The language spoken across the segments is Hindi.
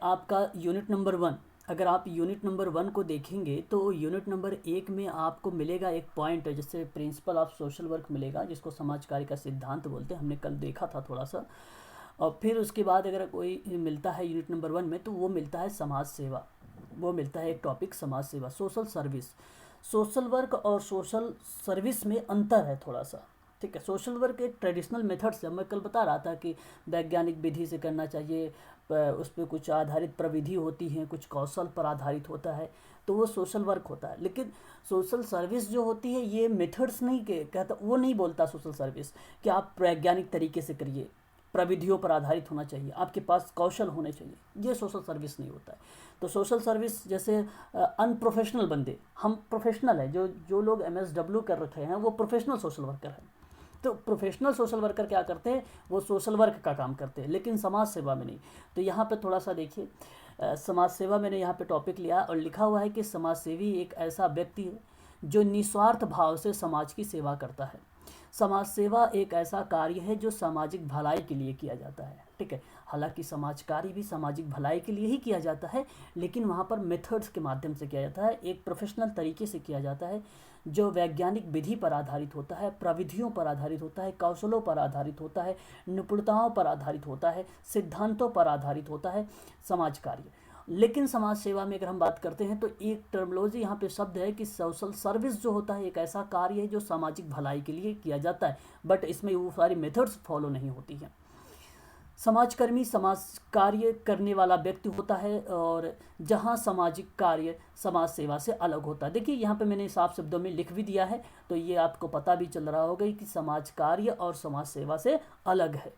आपका यूनिट नंबर 1, अगर आप यूनिट नंबर 1 को देखेंगे तो यूनिट नंबर 1 में आपको मिलेगा एक पॉइंट जिससे प्रिंसिपल ऑफ सोशल वर्क मिलेगा, जिसको समाज कार्य का सिद्धांत बोलते हैं। हमने कल देखा था थोड़ा सा। और फिर उसके बाद अगर कोई मिलता है यूनिट नंबर 1 में तो वो मिलता है समाज सेवा। वो मिलता है एक टॉपिक समाज सेवा, सोशल सर्विस। सोशल वर्क और सोशल सर्विस में अंतर है थोड़ा सा, ठीक है। सोशल वर्क एक ट्रेडिशनल मेथड से, मैं कल बता रहा था कि वैज्ञानिक विधि से करना चाहिए, उस पर कुछ आधारित प्रविधि होती हैं, कुछ कौशल पर आधारित होता है, तो वो सोशल वर्क होता है। लेकिन सोशल सर्विस जो होती है ये मेथड्स नहीं के कहता, वो नहीं बोलता सोशल सर्विस कि आप वैज्ञानिक तरीके से करिए, प्रविधियों पर आधारित होना चाहिए, आपके पास कौशल होने चाहिए, ये सोशल सर्विस नहीं होता है। तो सोशल सर्विस जैसे अनप्रोफेशनल बंदे, हम प्रोफेशनल हैं, जो जो लोग MSW कर रखे हैं वो प्रोफेशनल सोशल वर्कर हैं। तो प्रोफेशनल सोशल वर्कर क्या करते हैं, वो सोशल वर्क का काम करते हैं, लेकिन समाज सेवा में नहीं। तो यहाँ पे थोड़ा सा देखिए, समाज सेवा मैंने यहाँ पे टॉपिक लिया और लिखा हुआ है कि समाज सेवी एक ऐसा व्यक्ति है जो निस्वार्थ भाव से समाज की सेवा करता है। समाज सेवा एक ऐसा कार्य है जो सामाजिक भलाई के लिए किया जाता है, ठीक है। हालांकि समाज कार्य भी सामाजिक भलाई के लिए ही किया जाता है, लेकिन वहाँ पर मेथड्स के माध्यम से किया जाता है, एक प्रोफेशनल तरीके से किया जाता है, जो वैज्ञानिक विधि पर आधारित होता है, प्रविधियों पर आधारित होता है, कौशलों पर आधारित होता है, निपुणताओं पर आधारित होता है, सिद्धांतों पर आधारित होता है समाज कार्य। लेकिन समाज सेवा में अगर हम बात करते हैं तो एक टर्मिनोलॉजी यहाँ पे शब्द है कि सोशल सर्विस जो होता है एक ऐसा कार्य है जो सामाजिक भलाई के लिए किया जाता है, बट इसमें वो सारी मेथड्स फॉलो नहीं होती हैं। समाजकर्मी समाज कार्य करने वाला व्यक्ति होता है, और जहाँ सामाजिक कार्य समाज सेवा से अलग होता है। देखिए यहाँ पे मैंने साफ शब्दों में लिख भी दिया है, तो ये आपको पता भी चल रहा होगा कि समाज कार्य और समाज सेवा से अलग है।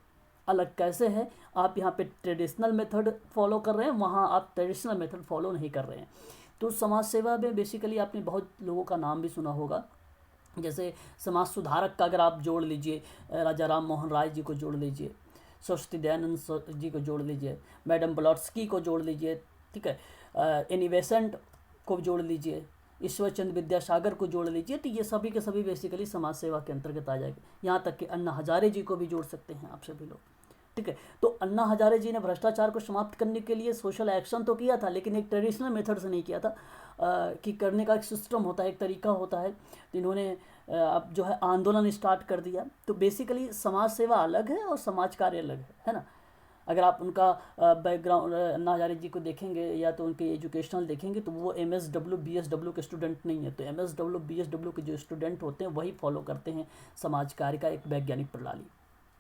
अलग कैसे है, आप यहाँ पे ट्रेडिशनल मेथड फॉलो कर रहे हैं, वहाँ आप ट्रेडिशनल मेथड फॉलो नहीं कर रहे हैं। तो समाज सेवा में बेसिकली आपने बहुत लोगों का नाम भी सुना होगा, जैसे समाज सुधारक का अगर आप जोड़ लीजिए, राजा राम मोहन राय जी को जोड़ लीजिए, सरस्वती दयानंद जी को जोड़ लीजिए, मैडम ब्लॉट्सकी को जोड़ लीजिए, ठीक है, एनी बेसेंट को जोड़ लीजिए, ईश्वर चंद्र विद्यासागर को जोड़ लीजिए, तो ये सभी के सभी बेसिकली समाज सेवा के अंतर्गत आ जाएंगे। यहाँ तक कि अन्ना हजारे जी को भी जोड़ सकते हैं आप सभी लोग, ठीक है। तो अन्ना हजारे जी ने भ्रष्टाचार को समाप्त करने के लिए सोशल एक्शन तो किया था, लेकिन एक ट्रेडिशनल मेथड से नहीं किया था, कि करने का एक सिस्टम होता है, एक तरीका होता है। तो इन्होंने अब जो है आंदोलन स्टार्ट कर दिया। तो बेसिकली समाज सेवा अलग है और समाज कार्य अलग है ना। अगर आप उनका बैकग्राउंड अन्ना हजारे जी को देखेंगे या तो उनके एजुकेशनल देखेंगे तो वो MSW BSW के स्टूडेंट नहीं है। तो MSW BSW के जो स्टूडेंट होते हैं वही फॉलो करते हैं समाज कार्य का एक वैज्ञानिक प्रणाली,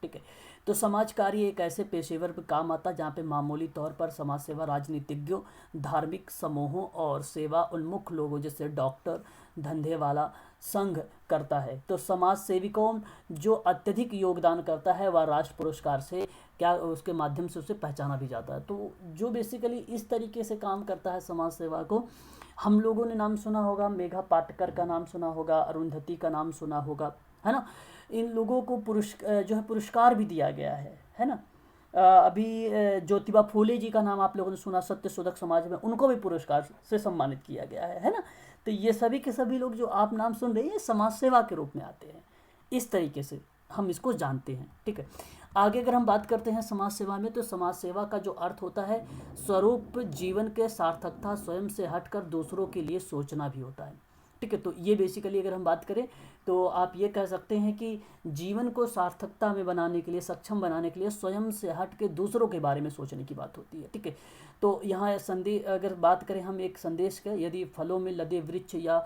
ठीक है। तो समाज कार्य एक ऐसे पेशेवर पर काम आता है जहाँ पे मामूली तौर पर समाज सेवा राजनीतिज्ञों, धार्मिक समूहों और सेवा उन्मुख लोगों जैसे डॉक्टर, धंधे वाला संघ करता है। तो समाज सेविकों जो अत्यधिक योगदान करता है वह राष्ट्र पुरस्कार से क्या उसके माध्यम से उसे पहचाना भी जाता है। तो जो बेसिकली इस तरीके से काम करता है समाज सेवा को, हम लोगों ने नाम सुना होगा, मेघा पाटकर का नाम सुना होगा, अरुंधति का नाम सुना होगा, है ना। इन लोगों को जो है पुरस्कार भी दिया गया है ना। अभी ज्योतिबा फूले जी का नाम आप लोगों ने सुना, सत्य शोधक समाज में उनको भी पुरस्कार से सम्मानित किया गया है ना। तो ये सभी के सभी लोग जो आप नाम सुन रहे हैं समाज सेवा के रूप में आते हैं, इस तरीके से हम इसको जानते हैं, ठीक है। आगे अगर हम बात करते हैं समाज सेवा में, तो समाज सेवा का जो अर्थ होता है स्वरूप जीवन के सार्थकता स्वयं से हटकर दूसरों के लिए सोचना भी होता है, ठीक है। तो ये बेसिकली अगर हम बात करें तो आप ये कह सकते हैं कि जीवन को सार्थकता में बनाने के लिए, सक्षम बनाने के लिए स्वयं से हट के दूसरों के बारे में सोचने की बात होती है, ठीक है। तो यहाँ संदेश अगर बात करें हम एक संदेश का, यदि फलों में लदे वृक्ष या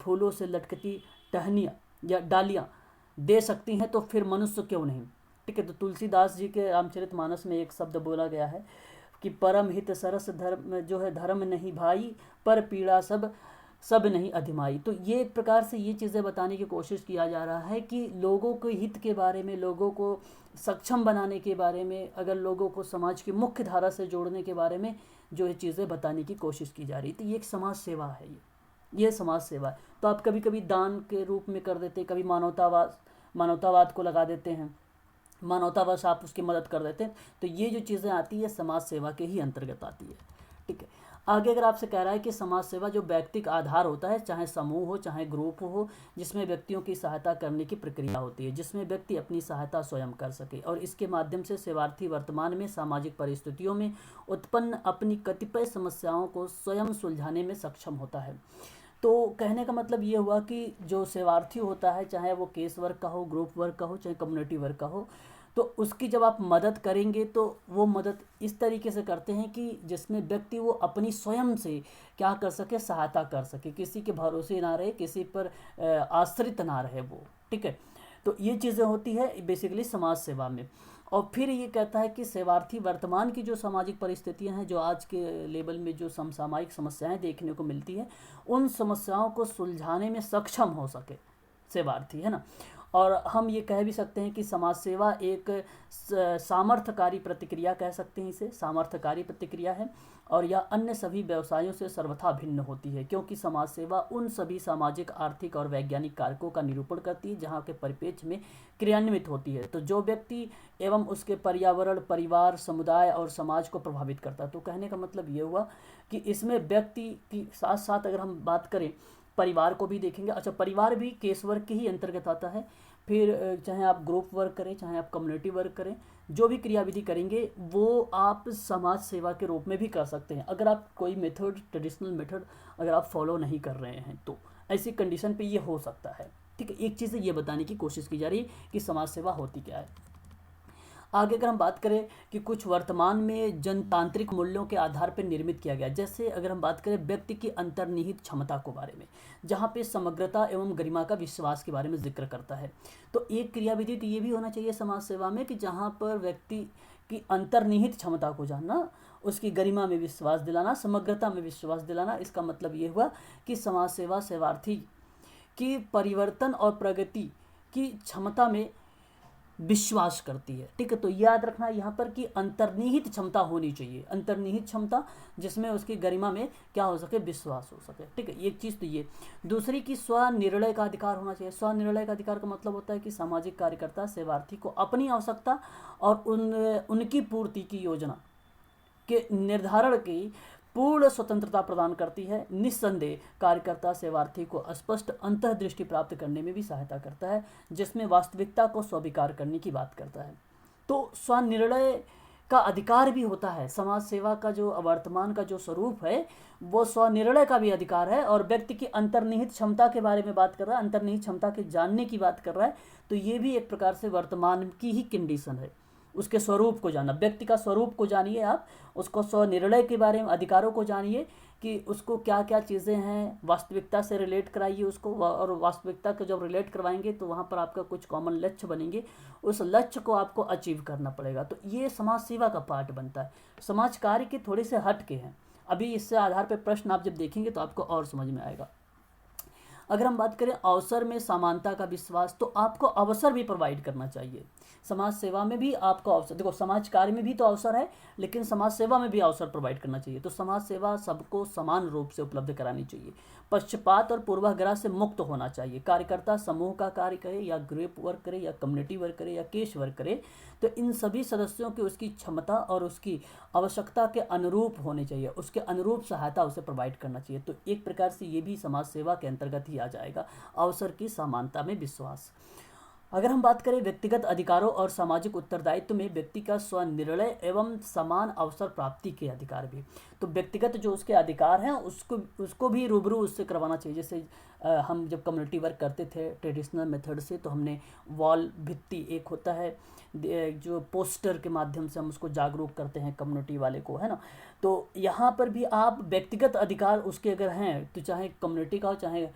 फूलों से लटकती टहनियाँ या डालियाँ दे सकती हैं तो फिर मनुष्य क्यों नहीं, ठीक है। तो तुलसीदास जी के रामचरितमानस में एक शब्द बोला गया है कि परम हित सरस धर्म जो है धर्म नहीं भाई, पर पीड़ा सब नहीं अधिमाई। तो ये एक प्रकार से ये चीज़ें बताने की कोशिश किया जा रहा है कि लोगों के हित के बारे में, लोगों को सक्षम बनाने के बारे में, अगर लोगों को समाज की मुख्य धारा से जोड़ने के बारे में जो ये चीज़ें बताने की कोशिश की जा रही। तो ये एक समाज सेवा है, ये समाज सेवा है। तो आप कभी कभी दान के रूप में कर देते, कभी मानवतावाद को लगा देते हैं, मानवतावश आप उसकी मदद कर देते हैं। तो ये जो चीज़ें आती है समाज सेवा के ही अंतर्गत आती है, ठीक है। आगे अगर आपसे कह रहा है कि समाज सेवा जो व्यक्तिगत आधार होता है, चाहे समूह हो चाहे ग्रुप हो, जिसमें व्यक्तियों की सहायता करने की प्रक्रिया होती है, जिसमें व्यक्ति अपनी सहायता स्वयं कर सके और इसके माध्यम से सेवार्थी वर्तमान में सामाजिक परिस्थितियों में उत्पन्न अपनी कतिपय समस्याओं को स्वयं सुलझाने में सक्षम होता है। तो कहने का मतलब ये हुआ कि जो सेवार्थी होता है, चाहे वो केस वर्क का हो, ग्रुप वर्क का हो, चाहे कम्युनिटी वर्क का हो, तो उसकी जब आप मदद करेंगे तो वो मदद इस तरीके से करते हैं कि जिसमें व्यक्ति वो अपनी स्वयं से क्या कर सके, सहायता कर सके, किसी के भरोसे ना रहे, किसी पर आश्रित ना रहे वो। ठीक है, तो ये चीज़ें होती है बेसिकली समाज सेवा में। और फिर ये कहता है कि सेवार्थी वर्तमान की जो सामाजिक परिस्थितियां हैं, जो आज के लेवल में जो समसामयिक समस्याएं देखने को मिलती हैं, उन समस्याओं को सुलझाने में सक्षम हो सके सेवार्थी, है ना। और हम ये कह भी सकते हैं कि समाज सेवा एक सामर्थ्यकारी प्रतिक्रिया कह सकते हैं, इसे सामर्थ्यकारी प्रतिक्रिया है और यह अन्य सभी व्यवसायों से सर्वथा भिन्न होती है, क्योंकि समाज सेवा उन सभी सामाजिक, आर्थिक और वैज्ञानिक कारकों का निरूपण करती है जहाँ के परिप्रेक्ष्य में क्रियान्वित होती है, तो जो व्यक्ति एवं उसके पर्यावरण, परिवार, समुदाय और समाज को प्रभावित करता है। तो कहने का मतलब ये हुआ कि इसमें व्यक्ति की साथ साथ अगर हम बात करें परिवार को भी देखेंगे। अच्छा, परिवार भी केस वर्क के ही अंतर्गत आता है। फिर चाहे आप ग्रुप वर्क करें, चाहे आप कम्युनिटी वर्क करें, जो भी क्रियाविधि करेंगे वो आप समाज सेवा के रूप में भी कर सकते हैं, अगर आप कोई मेथड, ट्रेडिशनल मेथड अगर आप फॉलो नहीं कर रहे हैं तो ऐसी कंडीशन पे ये हो सकता है। ठीक है, एक चीज़ ये बताने की कोशिश की जा रही है कि समाज सेवा होती क्या है। आगे अगर हम बात करें कि कुछ वर्तमान में जनतांत्रिक मूल्यों के आधार पर निर्मित किया गया, जैसे अगर हम बात करें व्यक्ति की अंतर्निहित क्षमता के बारे में, जहाँ पे समग्रता एवं गरिमा का विश्वास के बारे में जिक्र करता है, तो एक क्रियाविधि तो ये भी होना चाहिए समाज सेवा में कि जहाँ पर व्यक्ति की अंतर्निहित क्षमता को जानना, उसकी गरिमा में विश्वास दिलाना, समग्रता में विश्वास दिलाना। इसका मतलब ये हुआ कि समाज सेवा सेवार्थी की परिवर्तन और प्रगति की क्षमता में विश्वास करती है। ठीक है, तो याद रखना यहाँ पर कि अंतर्निहित क्षमता होनी चाहिए, अंतर्निहित क्षमता जिसमें उसकी गरिमा में क्या हो सके, विश्वास हो सके। ठीक है, एक चीज़ तो ये। दूसरी की स्वनिर्णय का अधिकार होना चाहिए। स्वनिर्णय का अधिकार का मतलब होता है कि सामाजिक कार्यकर्ता सेवार्थी को अपनी आवश्यकता और उनकी पूर्ति की योजना के निर्धारण की पूर्ण स्वतंत्रता प्रदान करती है। निस्संदेह कार्यकर्ता सेवार्थी को स्पष्ट अंतर्दृष्टि प्राप्त करने में भी सहायता करता है, जिसमें वास्तविकता को स्वीकार करने की बात करता है। तो स्वनिर्णय का अधिकार भी होता है। समाज सेवा का जो वर्तमान का जो स्वरूप है वो स्वनिर्णय का भी अधिकार है, और व्यक्ति की अंतर्निहित क्षमता के बारे में बात कर रहा है, अंतर्निहित क्षमता के जानने की बात कर रहा है, तो ये भी एक प्रकार से वर्तमान की ही कंडीशन है। उसके स्वरूप को जानना, व्यक्ति का स्वरूप को जानिए आप, उसको स्वनिर्णय के बारे में, अधिकारों को जानिए कि उसको क्या क्या चीज़ें हैं, वास्तविकता से रिलेट कराइए उसको, और वास्तविकता को जब रिलेट करवाएंगे तो वहाँ पर आपका कुछ कॉमन लक्ष्य बनेंगे, उस लक्ष्य को आपको अचीव करना पड़ेगा। तो ये समाज सेवा का पार्ट बनता है। समाज कार्य के थोड़े से हट के हैं। अभी इससे आधार पर प्रश्न आप जब देखेंगे तो आपको और समझ में आएगा। अगर हम बात करें अवसर में समानता का विश्वास, तो आपको अवसर भी प्रोवाइड करना चाहिए। समाज सेवा में भी आपको अवसर, देखो समाज कार्य में भी तो अवसर है, लेकिन समाज सेवा में भी अवसर प्रोवाइड करना चाहिए। तो समाज सेवा सबको समान रूप से उपलब्ध करानी चाहिए, पक्षपात और पूर्वाग्रह से मुक्त होना चाहिए। कार्यकर्ता समूह का कार्य करे या ग्रुप वर्क करे या कम्युनिटी वर्क करे या केस वर्क करे, तो इन सभी सदस्यों की उसकी क्षमता और उसकी आवश्यकता के अनुरूप होने चाहिए, उसके अनुरूप सहायता उसे प्रोवाइड करना चाहिए। तो एक प्रकार से ये भी समाज सेवा के अंतर्गत ही आ जाएगा, अवसर की समानता में विश्वास। अगर हम बात करें व्यक्तिगत अधिकारों और सामाजिक उत्तरदायित्व में, व्यक्ति का स्वनिर्णय एवं समान अवसर प्राप्ति के अधिकार भी, तो व्यक्तिगत जो उसके अधिकार हैं उसको भी रूबरू उससे करवाना चाहिए। जैसे हम जब कम्युनिटी वर्क करते थे ट्रेडिशनल मेथड से, तो हमने वॉल, भित्ति एक होता है जो पोस्टर के माध्यम से हम उसको जागरूक करते हैं कम्युनिटी वाले को, है ना। तो यहाँ पर भी आप व्यक्तिगत अधिकार उसके अगर हैं, तो चाहे कम्युनिटी का हो, चाहे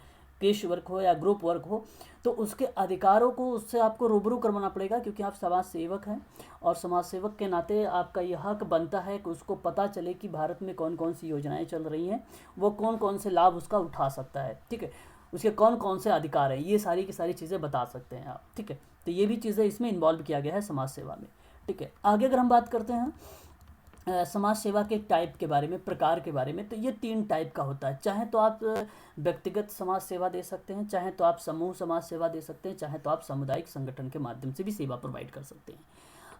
केस वर्क हो या ग्रुप वर्क हो, तो उसके अधिकारों को उससे आपको रूबरू करवाना पड़ेगा, क्योंकि आप समाज सेवक हैं और समाज सेवक के नाते आपका यह हक बनता है कि उसको पता चले कि भारत में कौन कौन सी योजनाएं चल रही हैं, वो कौन कौन से लाभ उसका उठा सकता है। ठीक है, उसके कौन कौन से अधिकार हैं, ये सारी की सारी चीज़ें बता सकते हैं आप। ठीक है, तो ये भी चीज़ें इसमें इन्वॉल्व किया गया है समाज सेवा में। ठीक है, आगे अगर हम बात करते हैं समाज सेवा के टाइप के बारे में, प्रकार के बारे में, तो ये 3 टाइप का होता है। चाहे तो आप व्यक्तिगत समाज सेवा दे सकते हैं, चाहे तो आप समूह समाज सेवा दे सकते हैं, चाहे तो आप सामुदायिक संगठन के माध्यम से भी सेवा प्रोवाइड कर सकते हैं।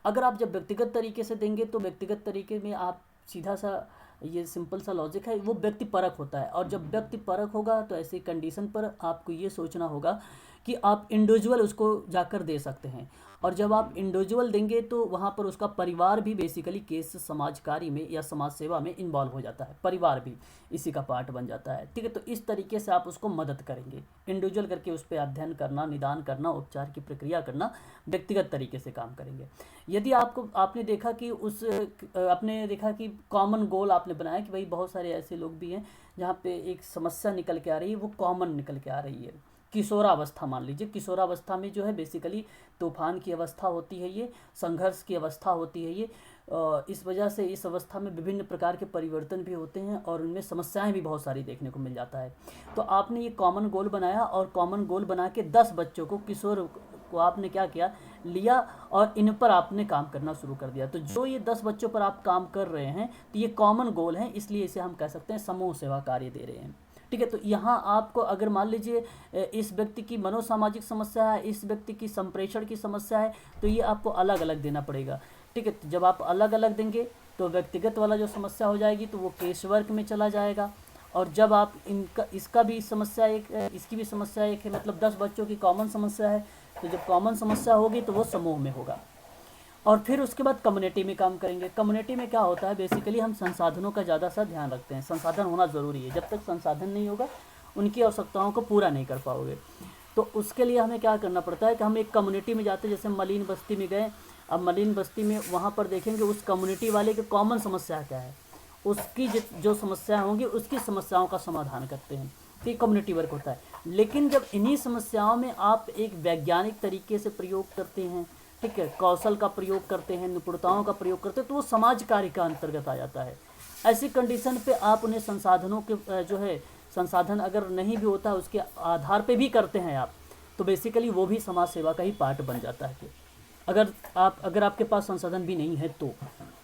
अगर आप जब व्यक्तिगत तरीके से देंगे तो व्यक्तिगत तरीके में आप सीधा सा ये सिंपल सा लॉजिक है, वो व्यक्ति परक होता है। और जब व्यक्ति परक होगा तो ऐसी कंडीशन पर आपको ये सोचना होगा कि आप इंडिविजुअल उसको जाकर दे सकते हैं, और जब आप इंडिविजुअल देंगे तो वहाँ पर उसका परिवार भी बेसिकली केस समाज कार्य में या समाज सेवा में इन्वॉल्व हो जाता है, परिवार भी इसी का पार्ट बन जाता है। ठीक है, तो इस तरीके से आप उसको मदद करेंगे, इंडिविजुअल करके उस पर अध्ययन करना, निदान करना, उपचार की प्रक्रिया करना, व्यक्तिगत तरीके से काम करेंगे। यदि आपने देखा कि कॉमन गोल आपने बनाया कि भाई बहुत सारे ऐसे लोग भी हैं जहाँ पे एक समस्या निकल के आ रही है, वो कॉमन निकल के आ रही है। किशोरावस्था मान लीजिए, किशोरावस्था में जो है बेसिकली तूफान की अवस्था होती है, ये संघर्ष की अवस्था होती है, ये इस वजह से इस अवस्था में विभिन्न प्रकार के परिवर्तन भी होते हैं और उनमें समस्याएं भी बहुत सारी देखने को मिल जाता है। तो आपने ये कॉमन गोल बनाया और कॉमन गोल बना के 10 बच्चों को, किशोर को आपने क्या किया, लिया और इन पर आपने काम करना शुरू कर दिया। तो जो ये 10 बच्चों पर आप काम कर रहे हैं तो ये कॉमन गोल है, इसलिए इसे हम कह सकते हैं समूह सेवा कार्य दे रहे हैं। ठीक है, तो यहाँ आपको अगर मान लीजिए इस व्यक्ति की मनोसामाजिक समस्या है, इस व्यक्ति की संप्रेषण की समस्या है, तो ये आपको अलग अलग देना पड़ेगा। ठीक है, तो जब आप अलग अलग देंगे तो व्यक्तिगत वाला जो समस्या हो जाएगी तो वो केस वर्क में चला जाएगा, और जब आप इसकी भी समस्या एक है, मतलब 10 बच्चों की कॉमन समस्या है, तो जब कॉमन समस्या होगी तो वो समूह में होगा। और फिर उसके बाद कम्युनिटी में काम करेंगे। कम्युनिटी में क्या होता है, बेसिकली हम संसाधनों का ज़्यादा सा ध्यान रखते हैं, संसाधन होना ज़रूरी है, जब तक संसाधन नहीं होगा उनकी आवश्यकताओं को पूरा नहीं कर पाओगे। तो उसके लिए हमें क्या करना पड़ता है कि हम एक कम्युनिटी में जाते हैं, जैसे मलिन बस्ती में गए, अब मलिन बस्ती में वहाँ पर देखेंगे उस कम्युनिटी वाले की कॉमन समस्या क्या है, उसकी जो समस्याएँ होंगी उसकी समस्याओं का समाधान करते हैं, तो ये कम्युनिटी वर्क होता है। लेकिन जब इन्हीं समस्याओं में आप एक वैज्ञानिक तरीके से प्रयोग करते हैं, ठीक है, कौशल का प्रयोग करते हैं, निपुणताओं का प्रयोग करते हैं, तो वो समाज कार्य का अंतर्गत आ जाता है। ऐसी कंडीशन पे आप उन्हें संसाधनों के जो है संसाधन अगर नहीं भी होता है उसके आधार पे भी करते हैं आप, तो बेसिकली वो भी समाज सेवा का ही पार्ट बन जाता है। अगर आपके पास संसाधन भी नहीं है तो,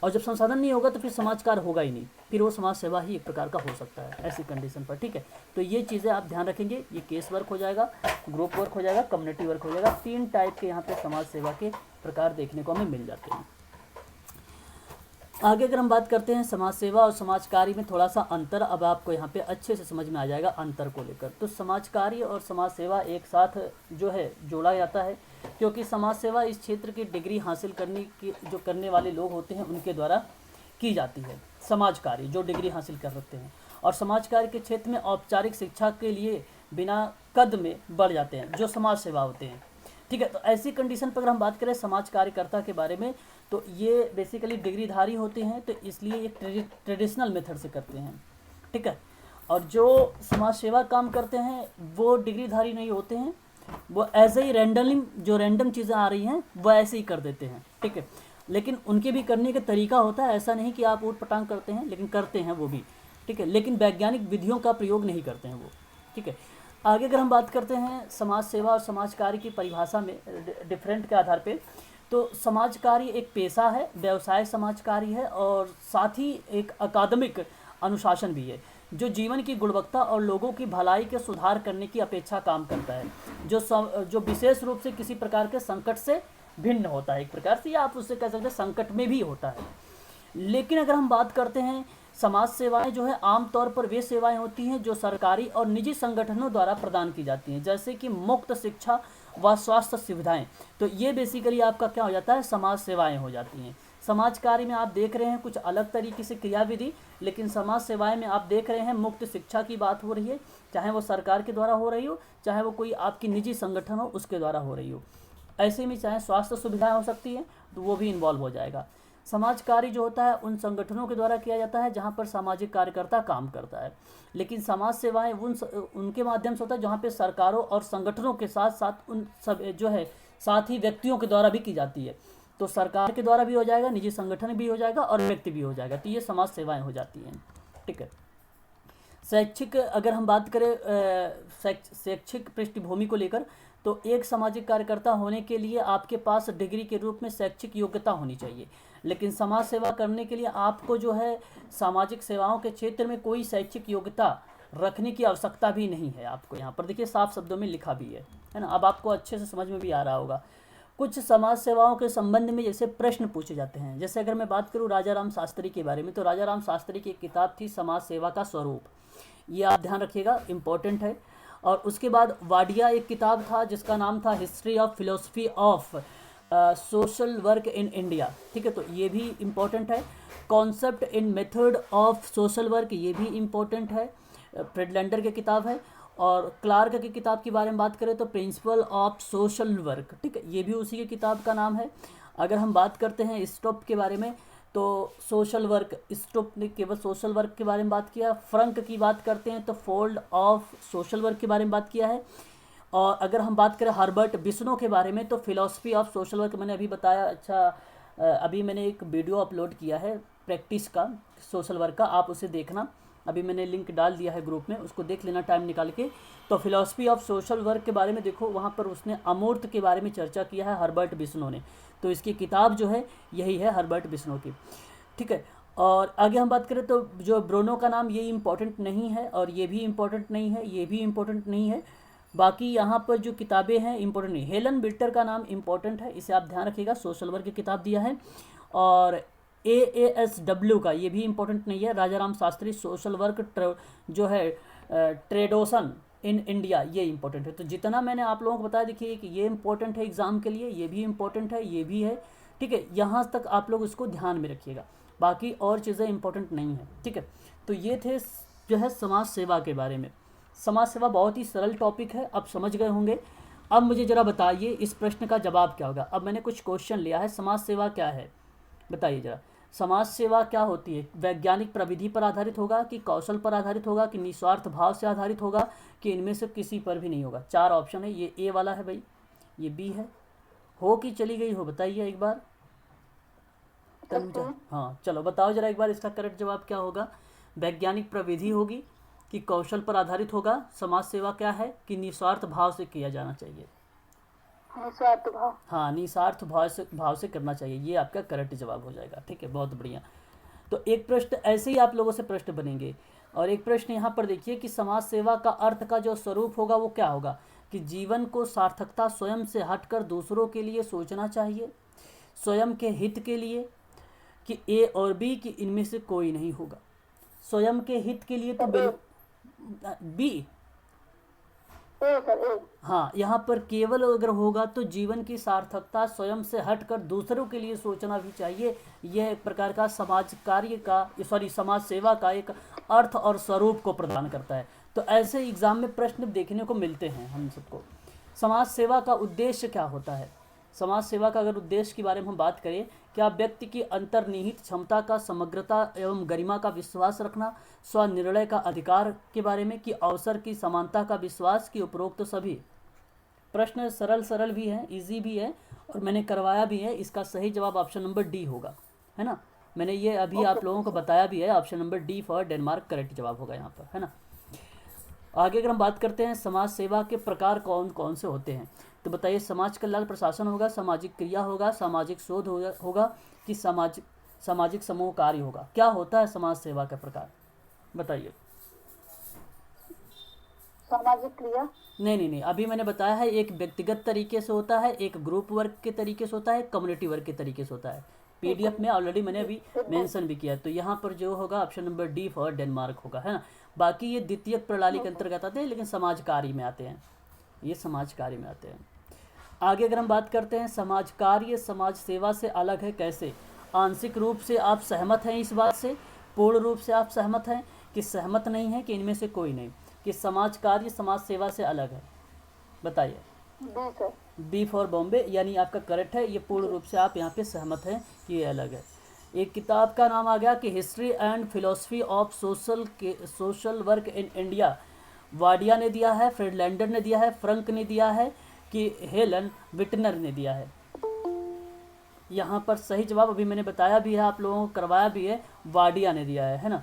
और जब संसाधन नहीं होगा तो फिर समाज कार्य होगा ही नहीं, फिर वो समाज सेवा ही एक प्रकार का हो सकता है ऐसी कंडीशन पर। ठीक है, तो ये चीज़ें आप ध्यान रखेंगे, ये केस वर्क हो जाएगा, ग्रुप वर्क हो जाएगा, कम्युनिटी वर्क हो जाएगा। 3 टाइप के यहाँ पे समाज सेवा के प्रकार देखने को हमें मिल जाते हैं। आगे अगर हम बात करते हैं समाज सेवा और समाज कार्य में थोड़ा सा अंतर, अब आपको यहाँ पे अच्छे से समझ में आ जाएगा अंतर को लेकर। तो समाज कार्य और समाज सेवा एक साथ जो है जोड़ा जाता है, क्योंकि समाज सेवा इस क्षेत्र की डिग्री हासिल करने वाले लोग होते हैं उनके द्वारा की जाती है, समाज कार्य जो डिग्री हासिल कर सकते हैं। और समाज कार्य के क्षेत्र में औपचारिक शिक्षा के लिए बिना कद में बढ़ जाते हैं जो समाज सेवा होते हैं। ठीक है, तो ऐसी कंडीशन पर अगर हम बात करें समाज कार्यकर्ता के बारे में, तो ये बेसिकली डिग्रीधारी होते हैं, तो इसलिए ये ट्रेडिशनल मेथड से करते हैं। ठीक है, और जो समाज सेवा काम करते हैं वो डिग्रीधारी नहीं होते हैं, वो ऐसे ही रैंडम चीज़ें आ रही हैं वो ऐसे ही कर देते हैं। ठीक है, लेकिन उनके भी करने का तरीका होता है, ऐसा नहीं कि आप ऊट पटांग करते हैं, लेकिन करते हैं वो भी। ठीक है, लेकिन वैज्ञानिक विधियों का प्रयोग नहीं करते हैं वो। ठीक है, आगे अगर हम बात करते हैं समाज सेवा और समाज कार्य की परिभाषा में डिफरेंट के आधार पे, तो समाज कार्य एक पेशा है, व्यवसाय समाज कार्य है, और साथ ही एक अकादमिक अनुशासन भी है जो जीवन की गुणवत्ता और लोगों की भलाई के सुधार करने की अपेक्षा काम करता है, जो विशेष रूप से किसी प्रकार के संकट से भिन्न होता है, एक प्रकार से, या आप उससे कह सकते हैं संकट में भी होता है। लेकिन अगर हम बात करते हैं समाज सेवाएं जो है आमतौर पर वे सेवाएं होती हैं जो सरकारी और निजी संगठनों द्वारा प्रदान की जाती हैं, जैसे कि मुफ्त शिक्षा व स्वास्थ्य सुविधाएं। तो ये बेसिकली आपका क्या हो जाता है, समाज सेवाएं हो जाती हैं। समाज कार्य में आप देख रहे हैं कुछ अलग तरीके से क्रियाविधि, लेकिन समाज सेवाएं में आप देख रहे हैं मुफ्त शिक्षा की बात हो रही है, चाहे वो सरकार के द्वारा हो रही हो, चाहे वो कोई आपकी निजी संगठन हो उसके द्वारा हो रही हो। ऐसे में चाहे स्वास्थ्य सुविधाएं हो सकती हैं तो वो भी इन्वॉल्व हो जाएगा। समाज कार्य जो होता है उन संगठनों के द्वारा किया जाता है जहाँ पर सामाजिक कार्यकर्ता काम करता है, लेकिन समाज सेवाएं उनके माध्यम से होता है जहाँ पे सरकारों और संगठनों के साथ साथ उन सब जो है साथ ही व्यक्तियों के द्वारा भी की जाती है। तो सरकार के द्वारा भी हो जाएगा, निजी संगठन भी हो जाएगा और व्यक्ति भी हो जाएगा, तो ये समाज सेवाएं हो जाती हैं। ठीक है, शैक्षिक अगर हम बात करें शैक्षिक पृष्ठभूमि को लेकर, तो एक सामाजिक कार्यकर्ता होने के लिए आपके पास डिग्री के रूप में शैक्षिक योग्यता होनी चाहिए, लेकिन समाज सेवा करने के लिए आपको जो है सामाजिक सेवाओं के क्षेत्र में कोई शैक्षिक योग्यता रखने की आवश्यकता भी नहीं है। आपको यहाँ पर देखिए साफ शब्दों में लिखा भी है ना, अब आपको अच्छे से समझ में भी आ रहा होगा। कुछ समाज सेवाओं के संबंध में जैसे प्रश्न पूछे जाते हैं। जैसे अगर मैं बात करूं राजा राम शास्त्री के बारे में, तो राजा राम शास्त्री की एक किताब थी समाज सेवा का स्वरूप, ये आप ध्यान रखिएगा, इम्पोर्टेंट है। और उसके बाद वाडिया एक किताब था जिसका नाम था history of philosophy of social work in India, ठीक है, तो ये भी इम्पोर्टेंट है। Concept in method of social work, ये भी इम्पोर्टेंट है, फ्रेडलैंडर की किताब है। और क्लार्क की किताब के बारे में बात करें तो प्रिंसिपल ऑफ सोशल वर्क, ठीक है, ये भी उसी की किताब का नाम है। अगर हम बात करते हैं स्टोप के बारे में, तो सोशल वर्क, स्टोप ने केवल सोशल वर्क के बारे में बात किया। फ्रंक की बात करते हैं तो फोल्ड ऑफ सोशल वर्क के बारे में बात किया है। और अगर हम बात करें हर्बर्ट बिस्नो के बारे में, तो फिलॉसफी ऑफ सोशल वर्क मैंने अभी बताया। अच्छा, अभी मैंने एक वीडियो अपलोड किया है प्रैक्टिस का सोशल वर्क का, आप उसे देखना, अभी मैंने लिंक डाल दिया है ग्रुप में, उसको देख लेना टाइम निकाल के। तो फिलॉसफी ऑफ सोशल वर्क के बारे में देखो, वहाँ पर उसने अमूर्त के बारे में चर्चा किया है हर्बर्ट बिस्नो ने, तो इसकी किताब जो है यही है हर्बर्ट बिस्नो की, ठीक है। और आगे हम बात करें तो जो ब्रोनो का नाम, ये इम्पोर्टेंट नहीं है, और ये भी इम्पोर्टेंट नहीं है, ये भी इम्पोर्टेंट नहीं है। बाकी यहाँ पर जो किताबें हैं इम्पोर्टेंट नहीं। हेलन बिल्टर का नाम इम्पोर्टेंट है, इसे आप ध्यान रखिएगा, सोशल वर्क की किताब दिया है। और AASW का ये भी इम्पोर्टेंट नहीं है, राजा राम शास्त्री सोशल वर्क जो है ट्रेडोसन इन इंडिया, ये इम्पोर्टेंट है। तो जितना मैंने आप लोगों को बताया, देखिए कि ये इम्पोर्टेंट है एग्ज़ाम के लिए, ये भी इम्पोर्टेंट है, ये भी है, ठीक है, यहाँ तक आप लोग इसको ध्यान में रखिएगा, बाकी और चीज़ें इम्पोर्टेंट नहीं है, ठीक है। तो ये थे जो है समाज सेवा के बारे में। समाज सेवा बहुत ही सरल टॉपिक है, अब समझ गए होंगे। अब मुझे ज़रा बताइए इस प्रश्न का जवाब क्या होगा। अब मैंने कुछ क्वेश्चन लिया है, समाज सेवा क्या है, बताइए ज़रा। समाज सेवा क्या होती है? वैज्ञानिक प्रविधि पर आधारित होगा, कि कौशल पर आधारित होगा, कि निस्वार्थ भाव से आधारित होगा, कि इनमें से किसी पर भी नहीं होगा। 4 ऑप्शन है, ये ए वाला है भाई, ये बी है, हो कि चली गई हो, बताइए एक बार तनुजा। हाँ चलो बताओ जरा एक बार, इसका करेक्ट जवाब क्या होगा? वैज्ञानिक प्रविधि होगी, कि कौशल पर आधारित होगा, समाज सेवा क्या है, कि निस्वार्थ भाव से किया जाना चाहिए। निस्वार्थ भाव। हाँ, निस्वार्थ भाव से करना चाहिए, ये आपका करेक्ट जवाब हो जाएगा, ठीक है, बहुत बढ़िया। तो एक प्रश्न ऐसे ही आप लोगों से प्रश्न बनेंगे। और एक प्रश्न यहाँ पर देखिए कि समाज सेवा का अर्थ का जो स्वरूप होगा वो क्या होगा, कि जीवन को सार्थकता स्वयं से हटकर दूसरों के लिए सोचना चाहिए, स्वयं के हित के लिए, कि ए और बी, कि इनमें से कोई नहीं होगा। स्वयं के हित के लिए तो बी, हाँ, यहाँ पर केवल अगर होगा तो जीवन की सार्थकता स्वयं से हटकर दूसरों के लिए सोचना भी चाहिए, यह एक प्रकार का समाज कार्य का, समाज सेवा का एक अर्थ और स्वरूप को प्रदान करता है। तो ऐसे एग्जाम में प्रश्न देखने को मिलते हैं हम सबको। समाज सेवा का उद्देश्य क्या होता है? समाज सेवा का अगर उद्देश्य के बारे में हम बात करें, क्या व्यक्ति की अंतर्निहित क्षमता का, समग्रता एवं गरिमा का विश्वास रखना, स्वनिर्णय का अधिकार के बारे में, कि अवसर की समानता का विश्वास, की उपरोक्त तो सभी। प्रश्न सरल भी है, इजी भी है, और मैंने करवाया भी है। इसका सही जवाब ऑप्शन नंबर डी होगा, है ना, मैंने ये अभी आप लोगों को बताया भी है, option number D for Denmark correct जवाब होगा यहाँ पर, है ना। आगे अगर हम बात करते हैं समाज सेवा के प्रकार कौन कौन से होते हैं, तो बताइए, समाज कल्याण प्रशासन होगा, सामाजिक क्रिया होगा, सामाजिक शोध होगा, कि सामाजिक समूह कार्य होगा। क्या होता है समाज सेवा का प्रकार, बताइए। सामाजिक क्रिया? नहीं, अभी मैंने बताया है, एक व्यक्तिगत तरीके से होता है, एक ग्रुप वर्क के तरीके से होता है, कम्युनिटी वर्क के तरीके से होता है। PDF में ऑलरेडी मैंने अभी मेंशन भी किया, तो यहाँ पर जो होगा option number D for Denmark होगा, है ना। बाकी ये द्वितीय प्रणाली के अंतर्गत आते हैं, लेकिन समाज कार्य में आते हैं, ये समाज कार्य में आते हैं। आगे अगर हम बात करते हैं, समाज कार्य समाज सेवा से अलग है, कैसे? आंशिक रूप से आप सहमत हैं इस बात से, पूर्ण रूप से आप सहमत हैं, कि सहमत नहीं है, कि इनमें से कोई नहीं, कि समाज कार्य समाज सेवा से अलग है, बताइए। बी फॉर बॉम्बे, यानी आपका करेक्ट है, ये पूर्ण रूप से आप यहाँ पे सहमत हैं कि ये अलग है। एक किताब का नाम आ गया कि history and philosophy of social work in India, Wadia ने दिया है, फ्रेडलैंडर ने दिया है, फ्रंक ने दिया है, कि हेलन बिटनर ने दिया है। यहाँ पर सही जवाब अभी मैंने बताया भी है, आप लोगों को करवाया भी है, वाडिया ने दिया है ना।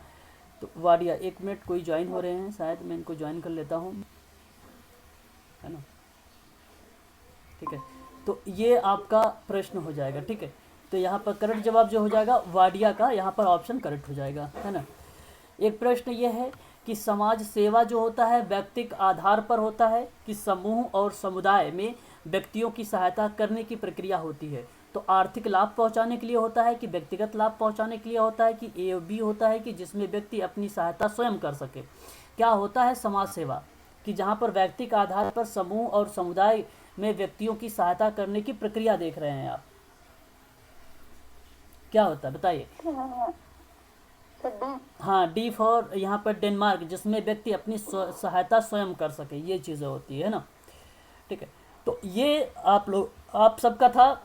तो वाडिया, 1 मिनट, कोई ज्वाइन हो रहे हैं, शायद मैं इनको ज्वाइन कर लेता हूँ, है ना, ठीक है। तो ये आपका प्रश्न हो जाएगा, ठीक है। तो यहाँ पर करेक्ट जवाब जो हो जाएगा वाडिया का, यहाँ पर ऑप्शन करेक्ट हो जाएगा, है ना। एक प्रश्न ये है कि समाज सेवा जो होता है व्यक्तिगत आधार पर होता है, कि समूह और समुदाय में व्यक्तियों की सहायता करने की प्रक्रिया होती है। तो आर्थिक लाभ पहुंचाने के लिए होता है कि व्यक्तिगत लाभ पहुंचाने के लिए होता है कि ए बी होता है कि जिसमें व्यक्ति अपनी सहायता स्वयं कर सके। क्या होता है समाज सेवा, कि जहाँ पर व्यक्तिगत आधार पर समूह और समुदाय में व्यक्तियों की सहायता करने की प्रक्रिया देख रहे हैं आप। क्या होता है बताइए। Sir D. हाँ, डी फॉर यहाँ पर डेनमार्क, जिसमें व्यक्ति अपनी सहायता स्वयं कर सके, ये चीज़ें होती है ना। ठीक है, तो ये आप सबका था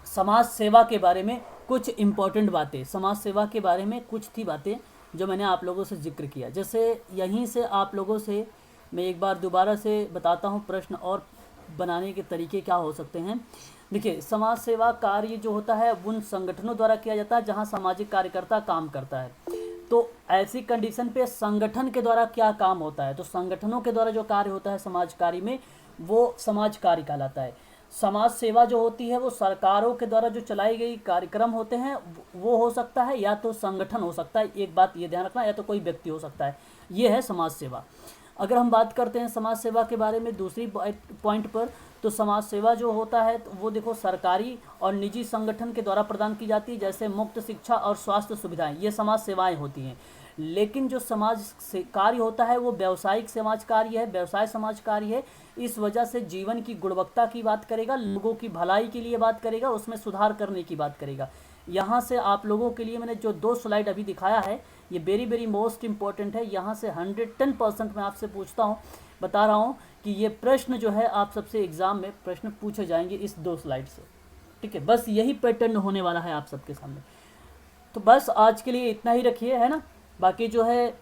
समाज सेवा के बारे में कुछ इम्पोर्टेंट बातें। समाज सेवा के बारे में कुछ थी बातें जो मैंने आप लोगों से जिक्र किया। जैसे यहीं से आप लोगों से मैं एक बार दोबारा से बताता हूँ प्रश्न और बनाने के तरीके क्या हो सकते हैं। देखिए, समाज सेवा कार्य जो होता है उन संगठनों द्वारा किया जाता है जहाँ सामाजिक कार्यकर्ता काम करता है। तो ऐसी कंडीशन पे संगठन के द्वारा क्या काम होता है, तो संगठनों के द्वारा जो कार्य होता है समाज कार्य में, वो समाज कार्य कहलाता है। समाज सेवा जो होती है वो सरकारों के द्वारा जो चलाई गई कार्यक्रम होते हैं वो हो सकता है, या तो संगठन हो सकता है, एक बात ये ध्यान रखना, या तो कोई व्यक्ति हो सकता है। ये है समाज सेवा। अगर हम बात करते हैं समाज सेवा के बारे में दूसरी पॉइंट पर, तो समाज सेवा जो होता है तो वो देखो सरकारी और निजी संगठन के द्वारा प्रदान की जाती है, जैसे मुफ्त शिक्षा और स्वास्थ्य सुविधाएं, ये समाज सेवाएं होती हैं। लेकिन जो समाज से कार्य होता है वो व्यावसायिक समाज कार्य है, व्यवसाय समाज कार्य है। इस वजह से जीवन की गुणवत्ता की बात करेगा, लोगों की भलाई के लिए बात करेगा, उसमें सुधार करने की बात करेगा। यहाँ से आप लोगों के लिए मैंने जो 2 स्लाइड अभी दिखाया है ये वेरी वेरी मोस्ट इम्पॉर्टेंट है। यहाँ से 110% मैं आपसे पूछता हूँ, बता रहा हूँ कि ये प्रश्न जो है आप सबसे एग्ज़ाम में प्रश्न पूछे जाएंगे इस 2 स्लाइड से। ठीक है, बस यही पैटर्न होने वाला है आप सबके सामने। तो बस आज के लिए इतना ही रखिए, है ना। बाकी जो है